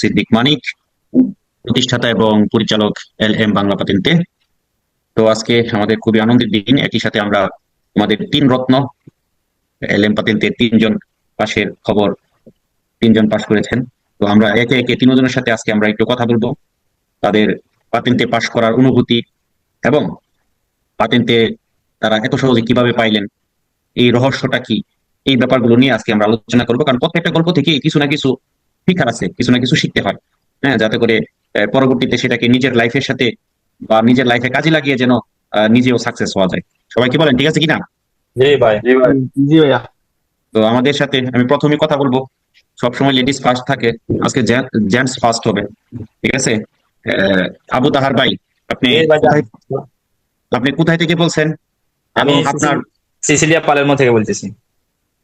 সিদ্দিক মানিক, প্রতিষ্ঠাতা এবং পরিচালক এলএম বাংলা পাতেন্তে। তো আজকে আমাদের খুবই আনন্দের দিন। একই সাথে আমরা আমাদের তিন রত্ন এলএম পাতেন্তে তিনজন পাশের খবর, তিনজন পাশ করেছেন। তো আমরা একে একে তিনজনের সাথে আজকে আমরা একটু কথা বলবো, তাদের পাতেন্তে পাশ করার অনুভূতি এবং পাতেন্তে তারা এত সহজে কিভাবে পাইলেন, এই রহস্যটা কি, এই ব্যাপারগুলো নিয়ে আজকে আমরা আলোচনা করবো। কারণ প্রত্যেকটা গল্প থেকে কিছু না কিছু শিক্ষার আছে, কিছু না কিছু শিখতে হয়। হ্যাঁ, যাতে করে পরবর্তীতে সেটাকে নিজের লাইফের সাথে বা নিজের লাইফে কাজে লাগিয়ে যেন নিজেও সাকসেস হওয়া যায়। সবাই কি বলেন, ঠিক আছে কিনা? জি ভাই। জি ভাই। জি ভাইয়া। তো আমাদের সাথে আমি প্রথমে কথা বলবো, সবসময় লেডিস ফার্স্ট থাকে, আজকে জেন্টস ফার্স্ট হবে, ঠিক আছে? আহ, আবু তাহার ভাই, আপনি জি ভাইজান। কোথায়, আপনি কোথায় থেকে বলছেন? আমি এবং আপনার, সিসিলিয়া পালেরমো থেকে বলতেছি।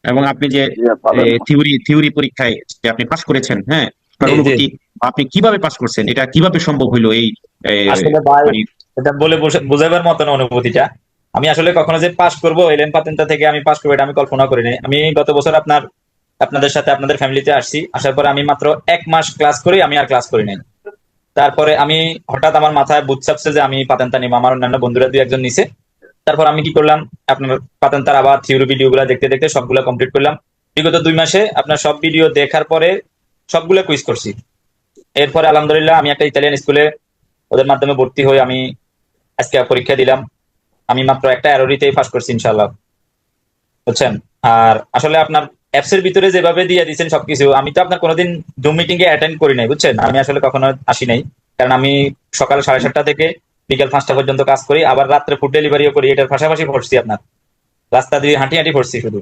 এবং আপনি যে জি ভাইয়া, ভালো না। থিওরি থিওরি পরীক্ষায় যে আপনি পাশ করেছেন, হ্যাঁ, আপনার জি জি। অনুভূতি, আপনি কিভাবে পাশ করছেন, এটা কিভাবে সম্ভব হইলো? এই এ, আসলে ভাই, মানে এটা বলে বোঝাবার মতন অনুভূতিটা, আমি আসলে কখনো যে পাস করবো এলএম পাতেন্তা থেকে আমি পাস করবো এটা আমি কল্পনা করিনি। আমি গত বছর আপনাদের সাথে আপনাদের ফ্যামিলিতে আসছি, আসার পরে আমি মাত্র 1 মাস ক্লাস করি, আমি আর ক্লাস করি নাই। তারপরে আমি হঠাৎ আমার মাথায় বুঝ চাপছে যে আমি পাতেন্তা নিবো, আমার অন্যান্য বন্ধুরা দুই একজন নিছে। তারপর আমি কি করলাম, আপনার পাতেন্তার আবার থিওরি ভিডিও গুলা দেখতে দেখতে সবগুলা কমপ্লিট করলাম। বিগত 2 মাসে আপনার সব ভিডিও দেখার পরে সবগুলো কুইজ করছি। এরপরে আলহামদুলিল্লাহ আমি একটা ইতালিয়ান স্কুলে ওদের মাধ্যমে ভর্তি হয়ে আমি আজকে পরীক্ষা দিলাম। আমি মাত্র একটা এররিতেই পাস করছি ইনশাল্লাহ, বুঝছেন। আর আসলে আপনার অ্যাপস এর ভিতরে যেভাবে দিয়ে দিয়েছেন সবকিছু, আমি তো আপনার কোনোদিন জুম মিটিং এ অ্যাটেন্ড করি নাই, বুঝছেন। আমি আসলে কখনো আসি নাই, কারণ আমি সকাল 7:30 থেকে বিকেল 5টা পর্যন্ত কাজ করি, আবার রাত্রে ফুড ডেলিভারিও করি। এটার পাশাপাশি পড়ছি আপনার, রাস্তা দিয়ে হাঁটি হাঁটি পড়ছি শুধু।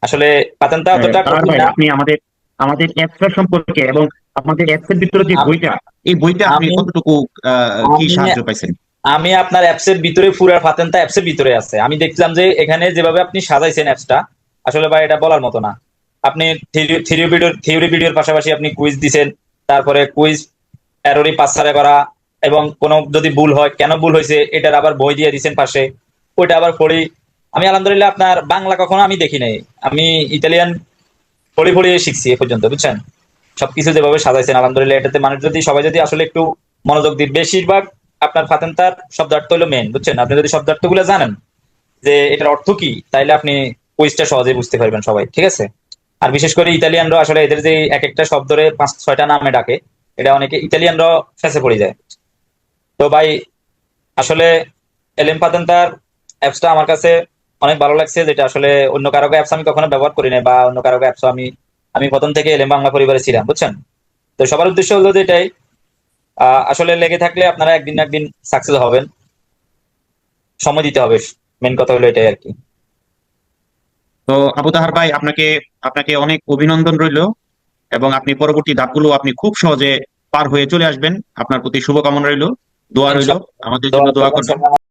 আসলে পাতেনটা অতটা তাহার কঠিন ভাই, না। আপনি আমাদের আমাদের অ্যাপসটা সম্পর্কে এবং আমাদের অ্যাপস এর ভিতরে যে আম- বইটা, এই বইটা আপনি আমি কতটুকু কি আমি সাহায্য পাইছেন? আমি আপনার অ্যাপস এর ভিতরে, পুরো পাতেনটা অ্যাপস এর ভিতরে আছে। আমি দেখলাম যে এখানে যেভাবে আপনি সাজাইছেন অ্যাপসটা, আসলে ভাই এটা বলার মতো না। আপনি থিওরি ভিডিওর পাশাপাশি আপনি কুইজ দিছেন, তারপরে কুইজ এররি পাসারে করা, এবং কোনো যদি ভুল হয় কেন ভুল হয়েছে এটার আবার বই দিয়ে দিছেন পাশে, ওইটা আবার পড়ি। আমি আলহামদুলিল্লাহ আপনার বাংলা কখনো আমি দেখি নাই, আমি ইতালিয়ান পড়ে পড়ে শিখছি এ পর্যন্ত, বুঝছেন। সবকিছু যেভাবে সাজাইছেন আলহামদুলিল্লাহ, এটাতে মানুষ যদি সবাই যদি আসলে একটু মনোযোগ দিই, বেশিরভাগ আপনার ফাতেন্তার শব্দার্থ হলো মেন, বুঝছেন। আপনি যদি শব্দার্থ গুলো জানেন যে এটার অর্থ কি, তাইলে আপনি কুইজটা সহজেই বুঝতে পারবেন সবাই, ঠিক আছে। আর বিশেষ করে ইতালিয়ানরা আসলে এদের যে এক একটা শব্দরে 5-6টা নামে ডাকে, এটা অনেকে ইতালিয়ানরা ফেঁসে পড়ে যায়। তো ভাই আসলে এলএম পাতেন্তার অ্যাপসটা আমার কাছে অনেক ভালো লাগছে, যেটা আসলে অন্য কারো অ্যাপস আমি কখনো ব্যবহার করি না, বা অন্য কারো অ্যাপস আমি আমি প্রথম থেকে এলএম বাংলা পরিবারে ছিলাম, বুঝছেন। তো সবার উদ্দেশ্য হলো যে এটাই, আসলে লেগে থাকলে আপনারা একদিন না একদিন সাকসেস হবেন, সময় দিতে হবে। মেন কথা হলো এটাই আর কি। তো আবু তাহার ভাই, আপনাকে আপনাকে অনেক অভিনন্দন রইলো, এবং আপনি পরবর্তী ধাপগুলো আপনি খুব সহজে পার হয়ে চলে আসবেন। আপনার প্রতি শুভকামনা রইলো, দোয়া রইলো, ইনশাআল্লাহ। আমাদের দোয়া জন্য দোয়া করবেন করবেন। সবাই।